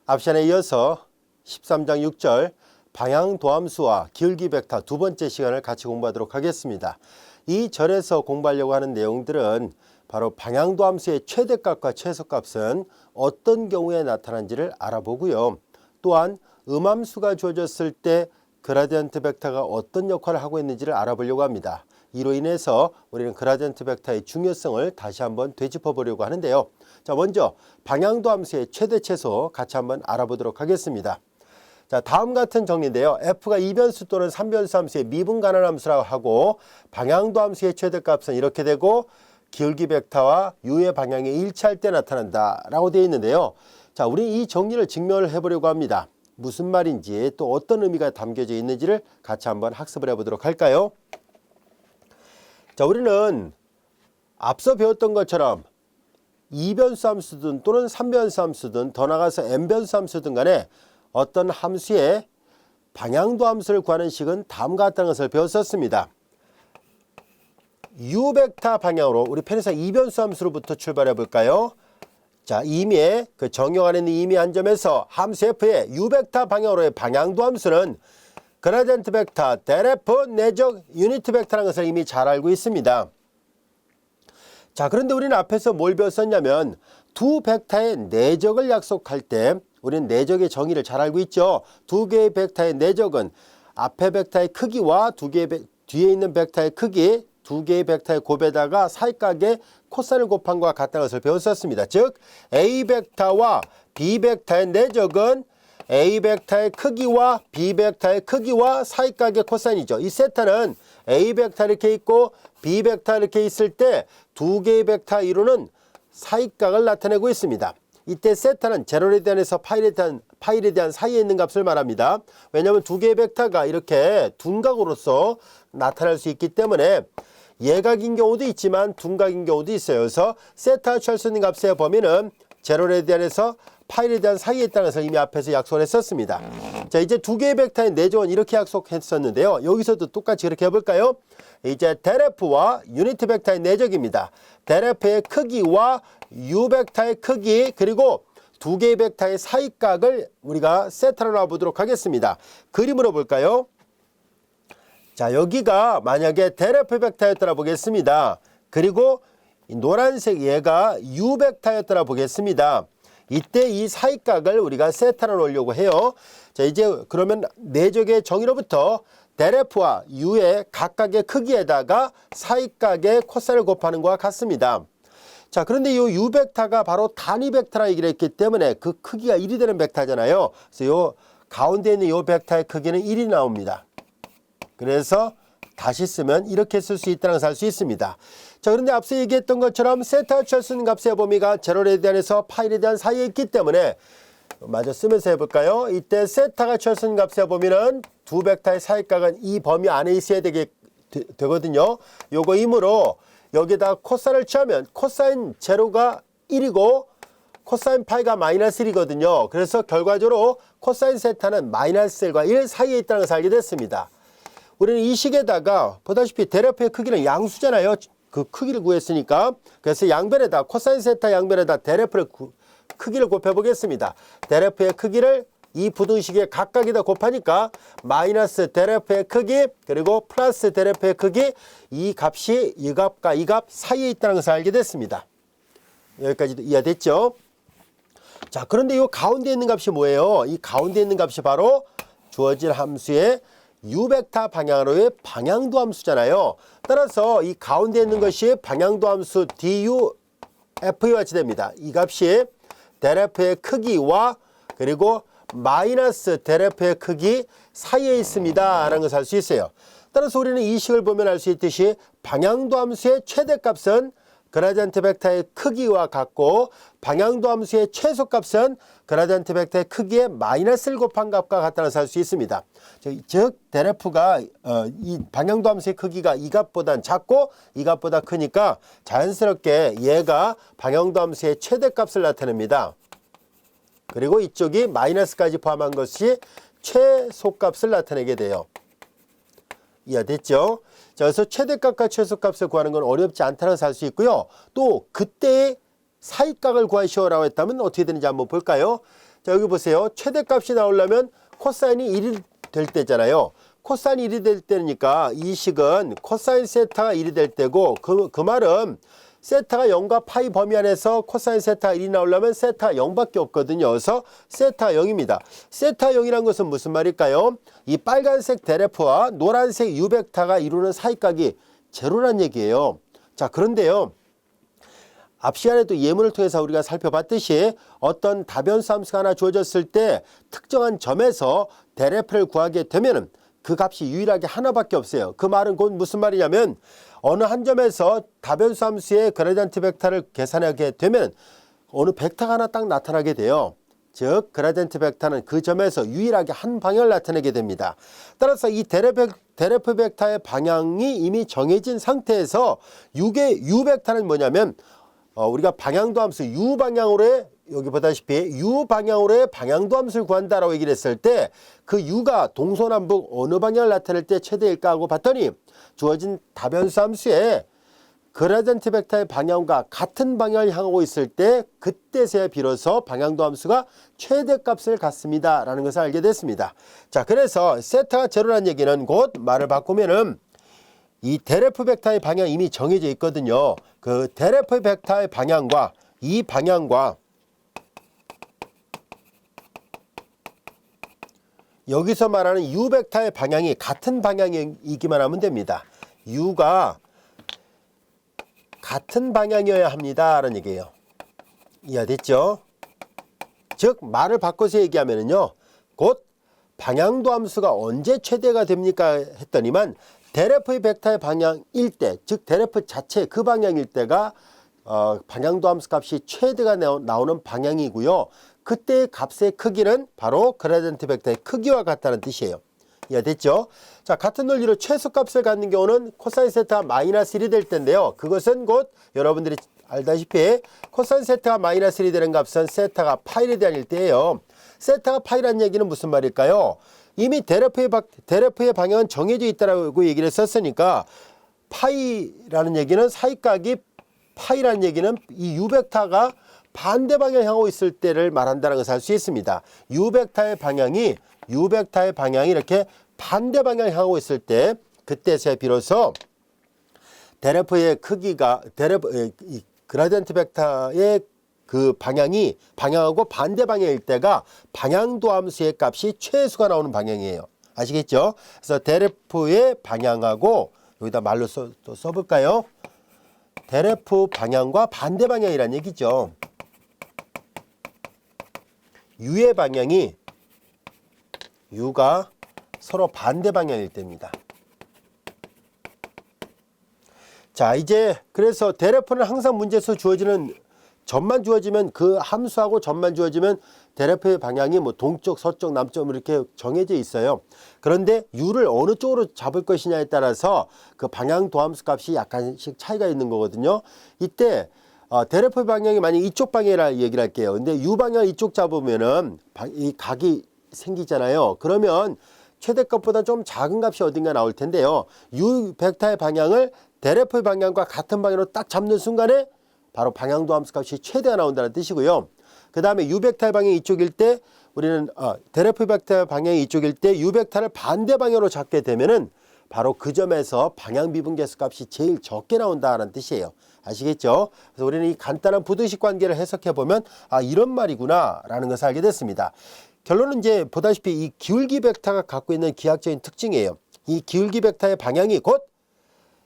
앞시간에 이어서 13장 6절 방향도함수와 기울기 벡터 두 번째 시간을 같이 공부하도록 하겠습니다. 이 절에서 공부하려고 하는 내용들은 바로 방향도함수의 최대값과 최소값은 어떤 경우에 나타난지를 알아보고요. 또한 음함수가 주어졌을 때 그라디언트 벡터가 어떤 역할을 하고 있는지를 알아보려고 합니다. 이로 인해서 우리는 그라디언트 벡터의 중요성을 다시 한번 되짚어 보려고 하는데요. 자, 먼저 방향도함수의 최대 최소 같이 한번 알아보도록 하겠습니다. 자, 다음 같은 정리인데요. f가 2변수 또는 3변수 함수의 미분간한 함수라고 하고 방향도함수의 최대값은 이렇게 되고 기울기 벡터와 u의 방향이 일치할 때 나타난다 라고 되어 있는데요. 자, 우리 이 정리를 증명을 해보려고 합니다. 무슨 말인지 또 어떤 의미가 담겨져 있는지를 같이 한번 학습을 해보도록 할까요? 자, 우리는 앞서 배웠던 것처럼 2변수 함수든 또는 3변수 함수든 더 나아가서 n변수 함수든 간에 어떤 함수의 방향도 함수를 구하는 식은 다음과 같다는 것을 배웠었습니다. u벡터 방향으로 우리 편의상 2변수 함수로부터 출발해 볼까요? 자, 임의의 그 정형 안에 있는 임의 한 점에서 함수 f의 u벡터 방향으로의 방향도 함수는 그라디언트 벡터, 델f 내적 유니트 벡터라는 것을 이미 잘 알고 있습니다. 자, 그런데 우리는 앞에서 뭘 배웠었냐면 두 벡터의 내적을 약속할 때 우리는 내적의 정의를 잘 알고 있죠. 두 개의 벡터의 내적은 앞에 벡터의 크기와 뒤에 있는 벡터의 크기, 두 개의 벡터의 곱에다가 사이각의 코사인을 곱한 것과 같다는 것을 배웠었습니다. 즉 A 벡터와 B 벡터의 내적은 A 벡터의 크기와 B 벡터의 크기와 사이각의 코사인이죠. 이 세타는 A 벡터 이렇게 있고 B 벡터 이렇게 있을 때 두 개의 벡터 이루는 사이각을 나타내고 있습니다. 이때 세타는 제로에 대한에서 파일에 대한 사이에 있는 값을 말합니다. 왜냐하면 두 개의 벡터가 이렇게 둔각으로서 나타날 수 있기 때문에 예각인 경우도 있지만 둔각인 경우도 있어요. 그래서 세타가 취할 수 있는 값의 범위는 제로에 대한에서 파일에 대한 사이에 있다는 것을 이미 앞에서 약속을 했었습니다. 자, 이제 두 개의 벡터의 내조는 이렇게 약속했었는데요. 여기서도 똑같이 그렇게 해볼까요? 이제 델f와 유니트 벡터의 내적입니다. 델f의 크기와 u 벡터의 크기 그리고 두 개의 벡터의 사이각을 우리가 세타로 놔보도록 하겠습니다. 그림으로 볼까요? 자, 여기가 만약에 델f 벡터였더라 보겠습니다. 그리고 이 노란색 얘가 u 벡터였더라 보겠습니다. 이때 이 사이각을 우리가 세타로 놓으려고 해요. 자, 이제 그러면 내적의 정의로부터 델f와 u의 각각의 크기에다가 사이각의 코사인을 곱하는 것과 같습니다. 자, 그런데 이 u 벡터가 바로 단위 벡터라 얘기를 했기 때문에 그 크기가 1이 되는 벡터잖아요. 그래서 요 가운데 있는 이 벡터의 크기는 1이 나옵니다. 그래서 다시 쓰면 이렇게 쓸 수 있다는 것을 알 수 있습니다. 자, 그런데 앞서 얘기했던 것처럼 세타가 취할 수 있는 값의 범위가 제로에 대한에서 파일에 대한 사이에 있기 때문에 마저 쓰면서 해볼까요? 이때 세타가 취할 수 있는 값의 범위는 두 벡터의 사이각은 이 범위 안에 있어야 되거든요. 요거이므로 여기다 코사인을 취하면 코사인 제로가 1이고 코사인 파이가 마이너스 1이거든요. 그래서 결과적으로 코사인 세타는 마이너스 1과 1 사이에 있다는 것을 알게 됐습니다. 우리는 이 식에다가 보다시피 델f의 크기는 양수잖아요. 그 크기를 구했으니까. 그래서 양변에다 코사인 세타 양변에다 델f의 크기를 곱해 보겠습니다. 델f의 크기를 이 부등식에 각각에다 곱하니까 마이너스 델f의 크기 그리고 플러스 델f의 크기 이 값이 이 값과 이 값 사이에 있다는 것을 알게 됐습니다. 여기까지도 이해됐죠? 자, 그런데 이 가운데 있는 값이 뭐예요? 이 가운데 있는 값이 바로 주어진 함수의 u벡터 방향으로의 방향도 함수잖아요. 따라서 이 가운데 있는 것이 방향도 함수 du f와 같이 됩니다. 이 값이 델f의 크기와 그리고 마이너스 델f의 크기 사이에 있습니다 라는 것을 알 수 있어요. 따라서 우리는 이 식을 보면 알 수 있듯이 방향도 함수의 최대값은 그라디언트 벡터의 크기와 같고 방향도 함수의 최소값은 그라디언트 벡터의 크기에 마이너스를 곱한 값과 같다는 것을 알 수 있습니다. 즉 델f가 이 방향도 함수의 크기가 이 값보단 작고 이 값보다 크니까 자연스럽게 얘가 방향도 함수의 최대값을 나타냅니다. 그리고 이쪽이 마이너스까지 포함한 것이 최소값을 나타내게 돼요. 이해됐죠? 자, 그래서 최대값과 최소값을 구하는 건 어렵지 않다는 것을 알 수 있고요. 또 그때의 사이값을 구하시오라고 했다면 어떻게 되는지 한번 볼까요? 자, 여기 보세요. 최대값이 나오려면 코사인이 1이 될 때잖아요. 코사인이 1이 될 때니까 이 식은 코사인 세타가 1이 될 때고 그 말은 세타가 0과 파이 범위 안에서 코사인 세타가 1이 나오려면 세타가 0밖에 없거든요. 그래서 세타가 0입니다. 세타가 0이란 것은 무슨 말일까요? 이 빨간색 데레프와 노란색 U벡터가 이루는 사이각이 제로란 얘기예요. 자, 그런데요. 앞 시간에도 예문을 통해서 우리가 살펴봤듯이 어떤 다변수 함수가 하나 주어졌을 때 특정한 점에서 데레프를 구하게 되면 그 값이 유일하게 하나밖에 없어요. 그 말은 곧 무슨 말이냐면 어느 한 점에서 다변수 함수의 그라디언트 벡터를 계산하게 되면 어느 벡터가 하나 딱 나타나게 돼요. 즉 그라디언트 벡터는 그 점에서 유일하게 한 방향을 나타내게 됩니다. 따라서 이 데레프 벡터의 방향이 이미 정해진 상태에서 U 벡터는 뭐냐면 우리가 방향도 함수 U 방향으로의 여기 보다시피 U 방향으로의 방향도 함수를 구한다라고 얘기를 했을 때 그 U가 동서남북 어느 방향을 나타낼 때 최대일까 하고 봤더니 주어진 다변수 함수의 그라디언트 벡터의 방향과 같은 방향을 향하고 있을 때 그때서야 비로소 방향도 함수가 최대값을 갖습니다 라는 것을 알게 됐습니다. 자, 그래서 세타가 제로라는 얘기는 곧 말을 바꾸면은 이 데레프 벡터의 방향이 이미 정해져 있거든요. 그 데레프 벡터의 방향과 이 방향과 여기서 말하는 U 벡터의 방향이 같은 방향이기만 하면 됩니다. U가 같은 방향이어야 합니다 라는 얘기예요. 이해됐죠? 즉 말을 바꿔서 얘기하면요. 곧 방향도 함수가 언제 최대가 됩니까 했더니만 데레프 벡터의 방향일 때, 즉 데레프 자체 그 방향일 때가 방향도 함수 값이 최대가 나오는 방향이고요. 그때의 값의 크기는 바로 그라디언트 벡터의 크기와 같다는 뜻이에요. 이해됐죠? 자, 같은 논리로 최소값을 갖는 경우는 코사인 세타가 마이너스 1이 될 텐데요. 그것은 곧 여러분들이 알다시피 코사인 세타가 마이너스 1이 되는 값은 세타가 파이에 대한 때예요. 세타가 파이라는 얘기는 무슨 말일까요? 이미 데레프의 방향은 정해져 있다라고 얘기를 했었으니까 파이라는 얘기는 사이각이 파이라는 얘기는 이 U벡터가 반대 방향을 향하고 있을 때를 말한다는 것을 알 수 있습니다. U벡터의 방향이 이렇게 반대 방향을 향하고 있을 때 그때서야 비로소 데레프의 크기가 그라디언트 벡터의 그 방향하고 반대 방향일 때가 방향도 함수의 값이 최소가 나오는 방향이에요. 아시겠죠? 그래서 데레프의 방향하고 여기다 말로 또 써볼까요? 데레프 방향과 반대 방향이란 얘기죠. U의 방향이 U가 서로 반대 방향일 때입니다. 자, 이제 그래서 데레프는 항상 문제에서 주어지는 점만 주어지면 그 함수하고 점만 주어지면 데레프의 방향이 뭐 동쪽, 서쪽, 남쪽 이렇게 정해져 있어요. 그런데 U를 어느 쪽으로 잡을 것이냐에 따라서 그 방향 도함수 값이 약간씩 차이가 있는 거거든요. 이때 데레프 방향이 만약 이쪽 방향이라 얘기를 할게요. 근데 U 방향 이쪽 잡으면은 이 각이 생기잖아요. 그러면 최대값보다 좀 작은 값이 어딘가 나올 텐데요. U 벡터의 방향을 데레프 방향과 같은 방향으로 딱 잡는 순간에 바로 방향도 함수 값이 최대가 나온다는 뜻이고요. 그 다음에 U 벡터의 방향이 이쪽일 때 우리는 데레프 벡터의 방향이 이쪽일 때 U 벡터를 반대 방향으로 잡게 되면은 바로 그 점에서 방향 미분계수 값이 제일 적게 나온다는 뜻이에요. 아시겠죠? 그래서 우리는 이 간단한 부등식 관계를 해석해 보면 이런 말이구나 라는 것을 알게 됐습니다. 결론은 이제 보다시피 이 기울기 벡터가 갖고 있는 기하학적인 특징이에요. 이 기울기 벡터의 방향이 곧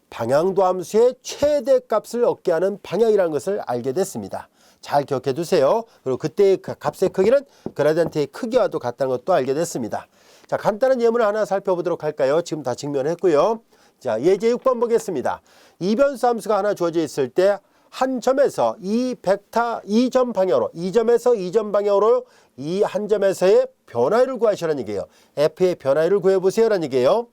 방향도 함수의 최대값을 얻게 하는 방향이라는 것을 알게 됐습니다. 잘 기억해 두세요. 그리고 그때의 값의 크기는 그라디언트의 크기와도 같다는 것도 알게 됐습니다. 자, 간단한 예문을 하나 살펴보도록 할까요? 지금 다 증명했고요. 자, 예제 6번 보겠습니다. 이변수 함수가 하나 주어져 있을 때 한 점에서 이 점 방향으로, 이 점에서 이 점 방향으로 이 한 점에서의 변화율을 구하시라는 얘기예요. F의 변화율을 구해보세요라는 얘기예요.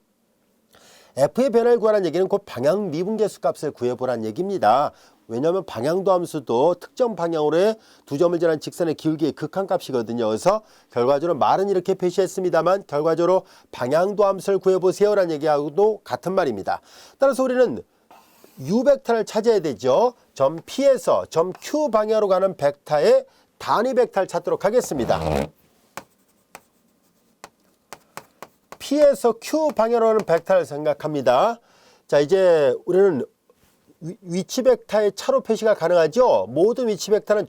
F의 변화를 구하라는 얘기는 곧 방향 미분계수 값을 구해보라는 얘기입니다. 왜냐하면 방향도 함수도 특정 방향으로의 두 점을 지난 직선의 기울기의 극한값이거든요. 그래서 결과적으로 말은 이렇게 표시했습니다만 결과적으로 방향도 함수를 구해보세요라는 얘기하고도 같은 말입니다. 따라서 우리는 U 벡터를 찾아야 되죠. 점 P에서 점 Q 방향으로 가는 벡터의 단위 벡터를 찾도록 하겠습니다. P에서 Q 방향으로 오는 벡터를 생각합니다. 자, 이제 우리는 위치 벡터의 차로 표시가 가능하죠. 모든 위치 벡터는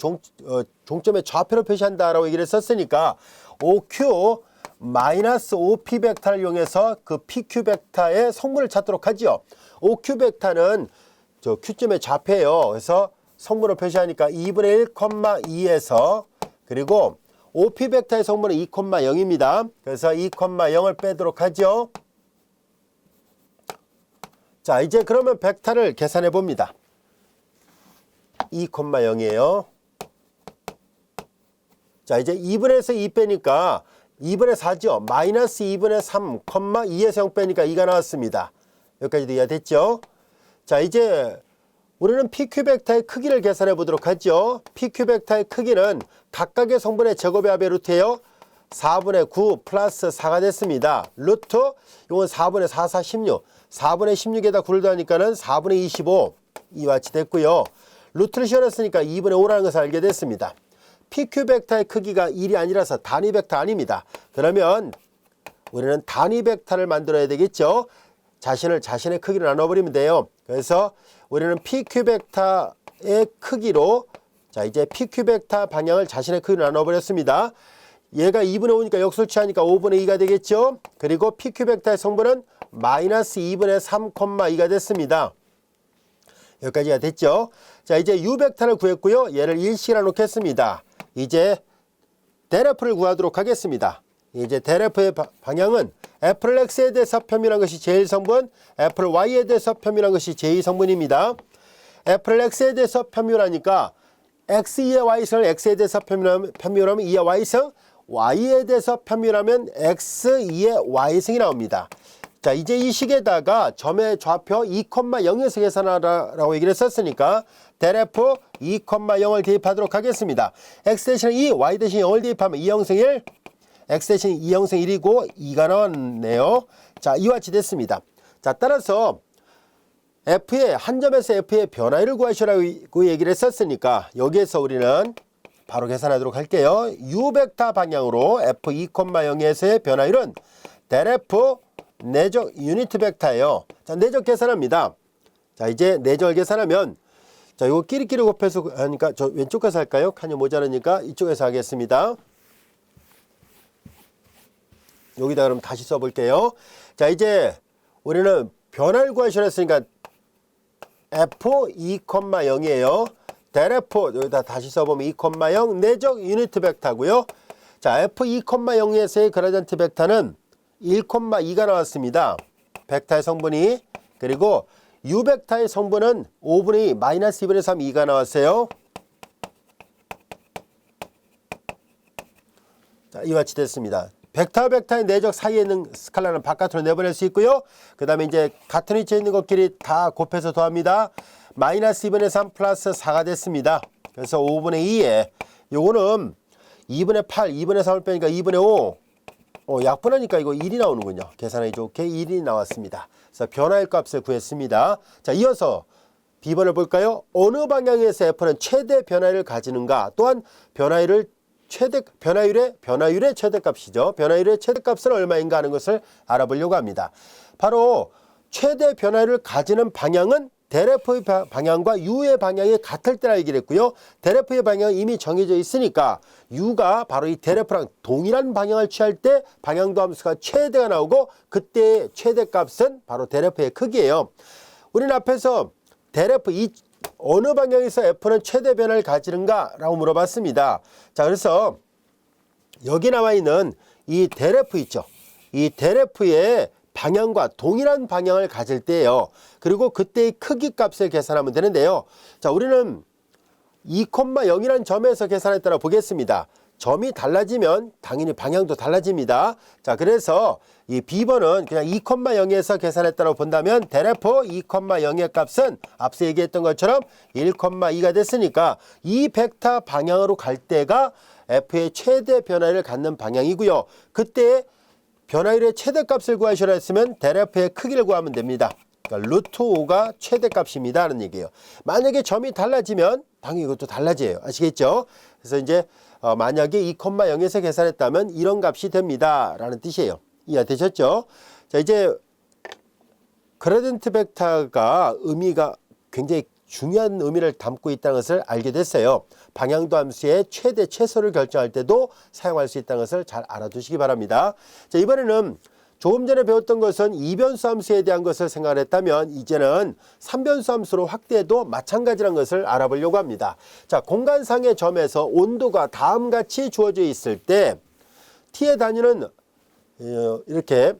종점의 좌표로 표시한다라고 얘기를 썼으니까 OQ 마이너스 OP 벡터를 이용해서 그 PQ 벡터의 성분을 찾도록 하죠. OQ 벡터는 저 Q점의 좌표예요. 그래서 성분을 표시하니까 2분의 1,2에서 그리고 OP 벡터의 성분은 2,0입니다. 그래서 2,0을 빼도록 하죠. 자, 이제 그러면 벡터를 계산해 봅니다. 2,0이에요. 자, 이제 2분에서 2 빼니까 2분의 4죠. 마이너스 2분의 3, 2에서 0 빼니까 2가 나왔습니다. 여기까지도 이해됐죠? 자, 이제 우리는 PQ 벡터의 크기를 계산해 보도록 하죠. PQ 벡터의 크기는 각각의 성분의 제곱의 합의 루트예요. 4분의 9 플러스 4가 됐습니다. 루트, 이건 4분의 4, 4, 16. 4분의 16에다 9를 더하니까는 4분의 25. 이와 같이 됐고요. 루트를 씌워놨으니까 2분의 5라는 것을 알게 됐습니다. PQ 벡터의 크기가 1이 아니라서 단위 벡터 아닙니다. 그러면 우리는 단위 벡터를 만들어야 되겠죠. 자신의 크기를 나눠버리면 돼요. 그래서 우리는 PQ 벡터의 크기로 자, 이제 PQ 벡터 방향을 자신의 크기로 나눠버렸습니다. 얘가 2분의 5니까 역술취하니까 5분의 2가 되겠죠. 그리고 PQ 벡터의 성분은 마이너스 2분의 3,2가 됐습니다. 여기까지가 됐죠. 자, 이제 U 벡터를 구했고요. 얘를 일식이라 놓겠습니다. 이제 델F를 구하도록 하겠습니다. 이제 델F의 방향은 F를 X에 대해서 표현한 것이 제1성분, F를 Y에 대해서 표현한 것이 제2성분입니다. F를 X에 대해서 표현하니까 X2의 Y성을 X에 대해서 표현하면 2의 Y성, Y에 대해서 표현하면 X2의 Y성이 나옵니다. 자, 이제 이 식에다가 점의 좌표 2,0에서 계산하라고 얘기를 썼으니까 델F 2,0을 대입하도록 하겠습니다. X 대신 2, Y 대신 0을 대입하면 2형성 1, X 대신 2형성 1이고 2가 나왔네요. 자, 이와 같이 됐습니다. 자, 따라서 F의 한 점에서 F의 변화율을 구하시라고 얘기를 했었으니까 여기에서 우리는 바로 계산하도록 할게요. U 벡터 방향으로 F 2,0에서의 변화율은 델F 내적 유니트 벡터예요. 자, 내적 계산합니다. 자, 이제 내적을 계산하면 자, 이거 끼리끼리 곱해서 하니까 저 왼쪽에서 할까요? 칸이 모자라니까 이쪽에서 하겠습니다. 여기다 그럼 다시 써볼게요. 자, 이제 우리는 변화를 구하시라 했으니까 F 2,0이에요. 델F 여기다 다시 써보면 2,0 내적 유니트 벡터고요. 자, F 2,0에서의 그라디언트 벡터는 1,2가 나왔습니다. 벡터의 성분이. 그리고 U 벡터의 성분은 5분의 2 마이너스 2분의 3 2가 나왔어요. 자, 이와 같이 됐습니다. 벡터의 내적 사이에 있는 스칼라는 바깥으로 내보낼 수 있고요. 그 다음에 이제 같은 위치에 있는 것끼리 다 곱해서 더합니다. 마이너스 2분의 3 플러스 4가 됐습니다. 그래서 5분의 2에 요거는 2분의 8, 2분의 3을 빼니까 2분의 5. 약분하니까 이거 1이 나오는군요. 계산하기 좋게 1이 나왔습니다. 그래서 변화율 값을 구했습니다. 자, 이어서 B번을 볼까요? 어느 방향에서 F는 최대 변화율을 가지는가? 또한 변화율의 최대값이죠. 변화율의 최대값은 얼마인가 하는 것을 알아보려고 합니다. 바로 최대 변화율을 가지는 방향은 델F의 방향과 U의 방향이 같을 때라 얘기를 했고요. 델F의 방향은 이미 정해져 있으니까 U가 바로 이 델F랑 동일한 방향을 취할 때 방향도 함수가 최대가 나오고 그때의 최대값은 바로 델F의 크기예요. 우리는 앞에서 델F 어느 방향에서 F는 최대 변화를 가지는가 라고 물어봤습니다. 자, 그래서 여기 나와 있는 이 델F 있죠. 이 델F의 방향과 동일한 방향을 가질 때예요. 그리고 그때의 크기 값을 계산하면 되는데요. 자, 우리는 2,0이라는 점에서 계산했다고 보겠습니다. 점이 달라지면 당연히 방향도 달라집니다. 자, 그래서 이 B번은 그냥 2,0에서 계산했다고 본다면 델F 2,0의 값은 앞서 얘기했던 것처럼 1,2가 됐으니까 이 벡터 방향으로 갈 때가 F의 최대 변화를 갖는 방향이고요. 그때 변화율의 최대값을 구하시라 했으면 델F의 크기를 구하면 됩니다. 그러니까 루트 5가 최대값입니다 하는 얘기예요. 만약에 점이 달라지면 당연히 이것도 달라져요. 아시겠죠? 그래서 이제 만약에 2,0에서 계산했다면 이런 값이 됩니다. 라는 뜻이에요. 이해되셨죠? 자, 이제 그라디언트 벡터가 의미가 굉장히 중요한 의미를 담고 있다는 것을 알게 됐어요. 방향도 함수의 최대 최소를 결정할 때도 사용할 수 있다는 것을 잘 알아두시기 바랍니다. 자, 이번에는 조금 전에 배웠던 것은 이변수 함수에 대한 것을 생각했다면 이제는 삼변수 함수로 확대해도 마찬가지라는 것을 알아보려고 합니다. 자, 공간상의 점에서 온도가 다음같이 주어져 있을 때 t의 단위는 이렇게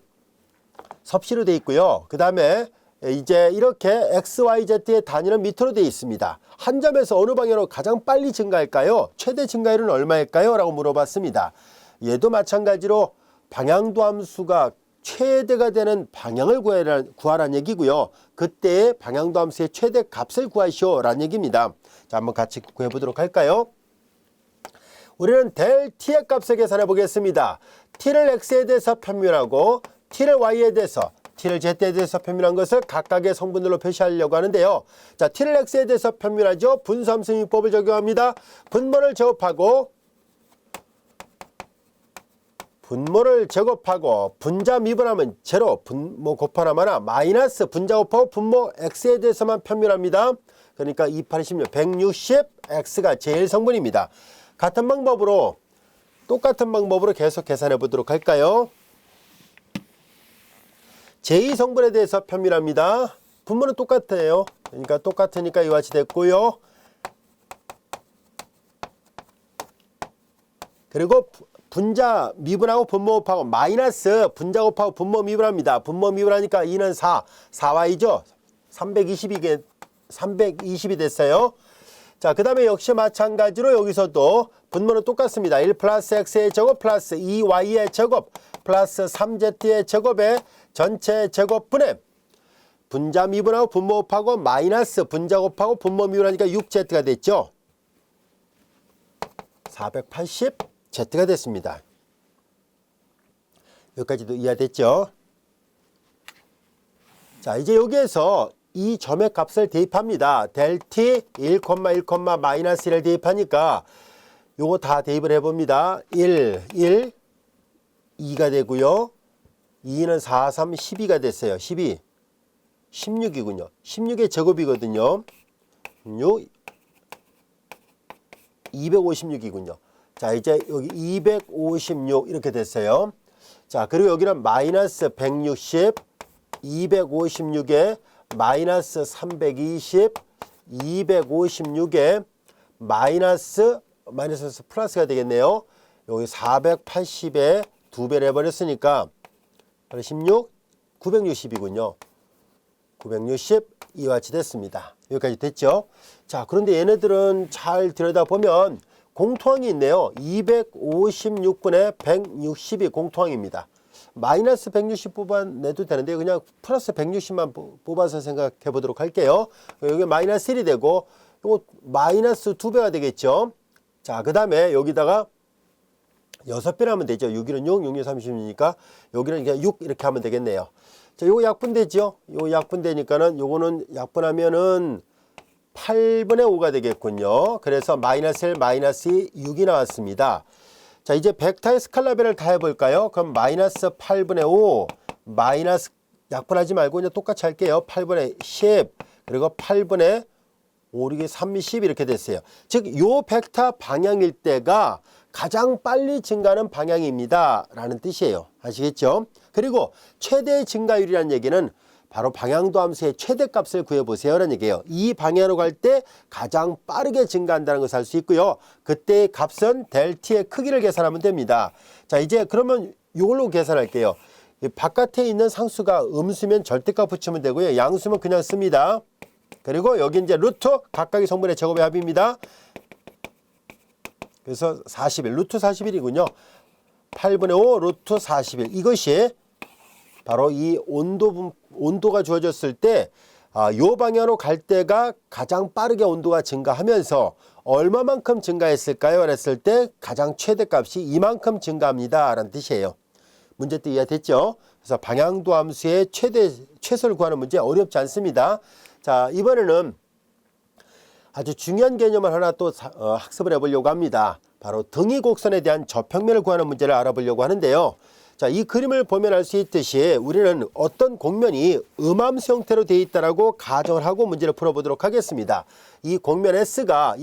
섭씨로 되어 있고요. 그 다음에 이제 이렇게 XYZ의 단위는 미터로 되어 있습니다. 한 점에서 어느 방향으로 가장 빨리 증가할까요? 최대 증가율은 얼마일까요? 라고 물어봤습니다. 얘도 마찬가지로 방향도 함수가 최대가 되는 방향을 구하라는 얘기고요. 그때의 방향도 함수의 최대 값을 구하시오 라는 얘기입니다. 자, 한번 같이 구해보도록 할까요? 우리는 델 t의 값을 계산해 보겠습니다. t를 x에 대해서 편밀하고 t를 y에 대해서 t를 z에 대해서 편밀한 것을 각각의 성분들로 표시하려고 하는데요. 자, t를 x에 대해서 편밀하죠. 분수함수 미법을 적용합니다. 분모를 제곱하고 분자 미분하면 제로, 분모 곱하나마나 마이너스 분자 곱하고 분모 x에 대해서만 편밀합니다. 그러니까 28, 16, 160 x가 제일 성분입니다. 똑같은 방법으로 계속 계산해 보도록 할까요? 제2성분에 대해서 편밀합니다. 분모는 똑같아요. 그러니까 똑같으니까 이와 같이 됐고요. 그리고 분자 미분하고 분모 곱하고 마이너스 분자 곱하고 분모 미분합니다. 분모 미분하니까 2는 4y죠. 320이 됐어요. 자, 그 다음에 역시 마찬가지로 여기서도 분모는 똑같습니다. 1 플러스 x의 제곱 플러스 2y의 제곱 플러스 3z의 제곱의 전체 제곱분의 분자 미분하고 분모 곱하고 마이너스 분자 곱하고 분모 미분하니까 6z가 됐죠. 480z가 됐습니다. 여기까지도 이해됐죠? 자, 이제 여기에서 이 점의 값을 대입합니다. 델 t 1, 1, 마이너스 1을 대입하니까 요거 다 대입을 해봅니다. 1, 2가 되고요. 2는 4, 3, 12가 됐어요. 12, 16이군요. 16의 제곱이거든요. 16, 256이군요. 자, 이제 여기 256 이렇게 됐어요. 자, 그리고 여기는 마이너스 160, 256에 마이너스 320, 256에 마이너스 플러스가 되겠네요. 여기 480에 2배를 해버렸으니까 16, 960이군요. 960 이와 같이 됐습니다. 여기까지 됐죠? 자, 그런데 얘네들은 잘 들여다보면 공통항이 있네요. 256분의 160이 공통항입니다. 마이너스 160 뽑아내도 되는데 그냥 플러스 160만 뽑아서 생각해 보도록 할게요. 여기 마이너스 1이 되고 이거 마이너스 2배가 되겠죠. 자, 그 다음에 여기다가 6배를 하면 되죠. 6일은 6, 6, 30이니까 여기는 그냥 6 이렇게 하면 되겠네요. 자, 요거 약분되죠. 요거 약분되니까는 요거는 약분하면은 8분의 5가 되겠군요. 그래서 마이너스 1, 마이너스 2, 6이 나왔습니다. 자, 이제 벡터의 스칼라별을 다 해볼까요? 그럼 마이너스 8분의 5, 마이너스 약분하지 말고 그냥 똑같이 할게요. 8분의 10, 그리고 8분의 5, 6이 30 이렇게 됐어요. 즉, 요 벡터 방향일 때가 가장 빨리 증가하는 방향입니다. 라는 뜻이에요. 아시겠죠? 그리고 최대 증가율이라는 얘기는 바로 방향도 함수의 최대값을 구해보세요 라는 얘기예요. 이 방향으로 갈 때 가장 빠르게 증가한다는 것을 알 수 있고요. 그때의 값은 델 t의 크기를 계산하면 됩니다. 자, 이제 그러면 이걸로 계산할게요. 바깥에 있는 상수가 음수면 절대값 붙이면 되고요. 양수면 그냥 씁니다. 그리고 여기 이제 루트 각각의 성분의 제곱의 합입니다. 그래서 41, 루트 41이군요. 8분의 5 루트 41. 이것이 바로 이 온도가 주어졌을 때 요 방향으로 갈 때가 가장 빠르게 온도가 증가하면서 얼마만큼 증가했을까요? 그랬을 때 가장 최대값이 이만큼 증가합니다. 라는 뜻이에요. 문제 때 이해됐죠? 그래서 방향도 함수의 최소를 구하는 문제 어렵지 않습니다. 자, 이번에는 아주 중요한 개념을 하나 또 학습을 해보려고 합니다. 바로 등위 곡선에 대한 저평면을 구하는 문제를 알아보려고 하는데요. 자, 이 그림을 보면 알 수 있듯이 우리는 어떤 곡면이 음함수 형태로 되어 있다라고 가정을 하고 문제를 풀어보도록 하겠습니다. 이 곡면 S가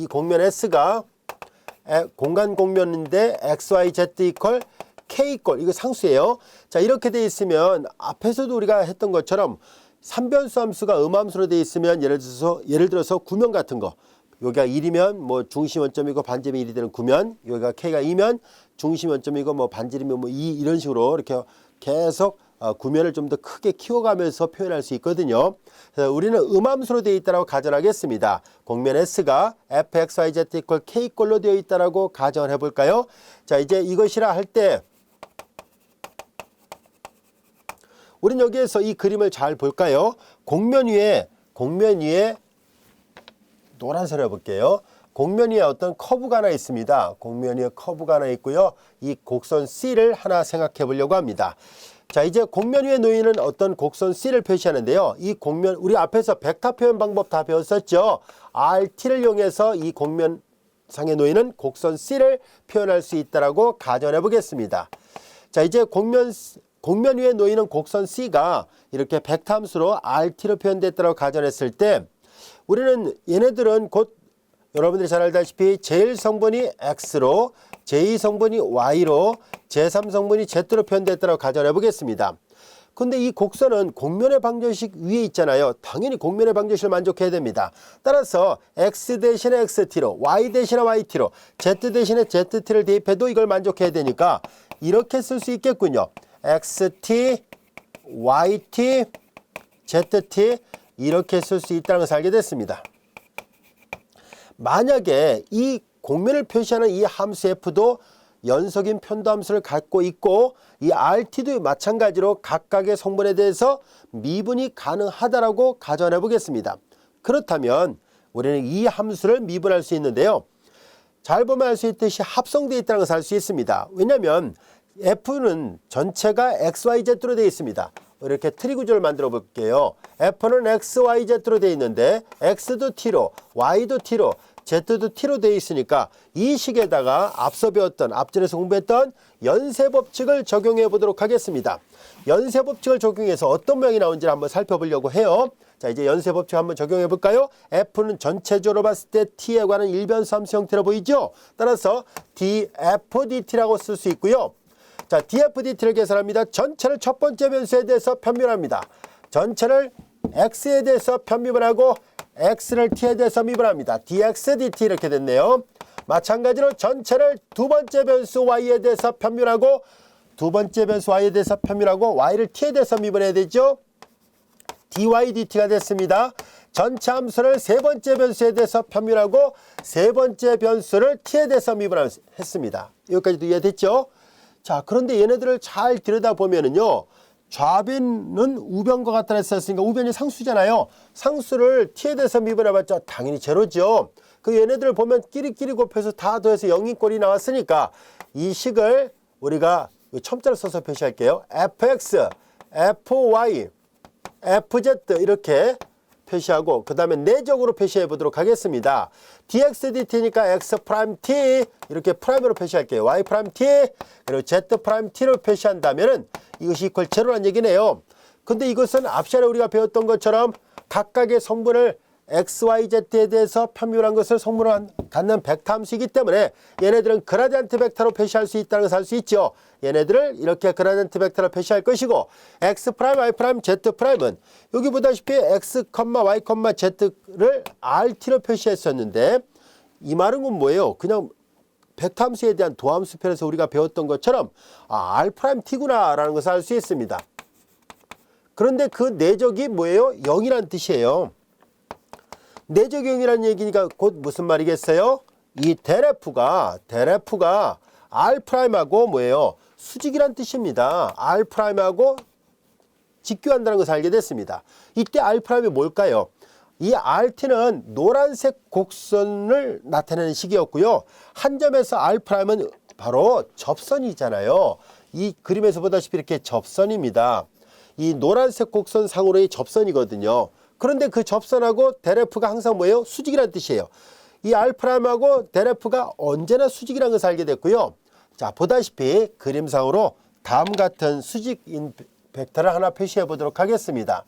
공간 곡면인데 XYZ 이퀄 K 이퀄 이거 상수예요. 자, 이렇게 되어 있으면 앞에서도 우리가 했던 것처럼 3변수 함수가 음함수로 되어 있으면 예를 들어서 구면 같은 거, 여기가 1이면 뭐 중심 원점이고 반지름이 1이 되는 구면, 여기가 K가 2면 중심 원점이고 뭐 반지름이 뭐 2 이런 식으로 이렇게 계속 구면을 좀 더 크게 키워가면서 표현할 수 있거든요. 그래서 우리는 음함수로 되어 있다고 가정하겠습니다. 곡면 S가 fxyz 이퀄 K꼴로 되어 있다고 가정을 해볼까요? 자, 이제 이것이라 할 때 우리는 여기에서 이 그림을 잘 볼까요? 곡면 위에 노란색을 해볼게요. 곡면 위에 어떤 커브가 하나 있습니다. 곡면 위에 커브가 하나 있고요. 이 곡선 C를 하나 생각해 보려고 합니다. 자, 이제 곡면 위에 놓이는 어떤 곡선 C를 표시하는데요. 이 곡면, 우리 앞에서 벡터 표현 방법 다 배웠었죠. RT를 이용해서 이 곡면 상에 놓이는 곡선 C를 표현할 수 있다라고 가정해 보겠습니다. 자, 이제 곡면 위에 놓이는 곡선 C가 이렇게 벡터 함수로 RT로 표현됐다고 가정했을 때 우리는 얘네들은 곧 여러분들이 잘 알다시피 제1성분이 X로, 제2성분이 Y로, 제3성분이 Z로 표현됐다고 가정해 보겠습니다. 근데 이 곡선은 곡면의 방정식 위에 있잖아요. 당연히 곡면의 방정식을 만족해야 됩니다. 따라서 X 대신에 XT로, Y 대신에 YT로, Z 대신에 ZT를 대입해도 이걸 만족해야 되니까 이렇게 쓸 수 있겠군요. XT, YT, ZT 이렇게 쓸 수 있다는 것을 알게 됐습니다. 만약에 이 곡면을 표시하는 이 함수 F도 연속인 편도함수를 갖고 있고 이 RT도 마찬가지로 각각의 성분에 대해서 미분이 가능하다라고 가정해 보겠습니다. 그렇다면 우리는 이 함수를 미분할 수 있는데요. 잘 보면 알 수 있듯이 합성되어 있다는 것을 알 수 있습니다. 왜냐하면 F는 전체가 XYZ로 되어 있습니다. 이렇게 트리 구조를 만들어 볼게요. F는 XYZ로 되어 있는데 X도 T로, Y도 T로, Z도 T로 되어 있으니까 이 식에다가 앞서 배웠던, 앞전에서 공부했던 연쇄법칙을 적용해 보도록 하겠습니다. 연쇄법칙을 적용해서 어떤 모양이 나오는지 한번 살펴보려고 해요. 자, 이제 연쇄법칙 한번 적용해 볼까요? F는 전체적으로 봤을 때 T에 관한 일변수 함수 형태로 보이죠? 따라서 dfdt라고 쓸 수 있고요. 자, dfdt를 계산합니다. 전체를 첫 번째 변수에 대해서 편미분합니다. 전체를 x에 대해서 편미분하고 x를 t에 대해서 미분합니다. dx dt 이렇게 됐네요. 마찬가지로 전체를 두 번째 변수 y에 대해서 편미분하고 두 번째 변수 y에 대해서 편미분하고 y를 t에 대해서 미분해야 되죠. dy dt가 됐습니다. 전체 함수를 세 번째 변수에 대해서 편미분하고 세 번째 변수를 t에 대해서 미분했습니다. 여기까지도 이해됐죠? 자, 그런데 얘네들을 잘 들여다보면은요, 좌변은 우변과 같다 했으니까 우변이 상수잖아요. 상수를 t에 대해서 미분해봤자 당연히 제로죠. 그 얘네들을 보면 끼리끼리 곱해서 다 더해서 0인꼴이 나왔으니까 이 식을 우리가 첨자를 써서 표시할게요. fx, fy, fz 이렇게 표시하고 그 다음에 내적으로 표시해 보도록 하겠습니다. dx dt니까 x 프라임 t 이렇게 프라임으로 표시할게요. y 프라임 t 그리고 z 프라임 t로 표시한다면은 이것이 이퀄 제로란 얘기네요. 근데 이것은 앞시간에 우리가 배웠던 것처럼 각각의 성분을 x, y, z에 대해서 편미분한 것을 성분을 갖는 벡터 함수이기 때문에 얘네들은 그라디언트 벡터로 표시할 수 있다는 것을 알 수 있죠. 얘네들을 이렇게 그라디언트 벡터로 표시할 것이고 x 프라임, y 프라임, z 프라임은 여기 보다시피 x, y, z를 rt로 표시했었는데 이 말은 뭐예요? 그냥 벡터 함수에 대한 도함수 편에서 우리가 배웠던 것처럼 r 프라임 t구나 라는 것을 알 수 있습니다. 그런데 그 내적이 뭐예요? 0이란 뜻이에요. 내적 0이라는 얘기니까 곧 무슨 말이겠어요? 이 델F가 R'하고 뭐예요? 수직이란 뜻입니다. R'하고 직교한다는 것을 알게 됐습니다. 이때 R'이 뭘까요? 이 RT는 노란색 곡선을 나타내는 식이었고요. 한 점에서 R'은 바로 접선이잖아요. 이 그림에서 보다시피 이렇게 접선입니다. 이 노란색 곡선 상으로의 접선이거든요. 그런데 그 접선하고 델F가 항상 뭐예요? 수직이라는 뜻이에요. 이 R'하고 델F가 언제나 수직이라는 것을 알게 됐고요. 자, 보다시피 그림상으로 다음 같은 수직인 벡터를 하나 표시해 보도록 하겠습니다.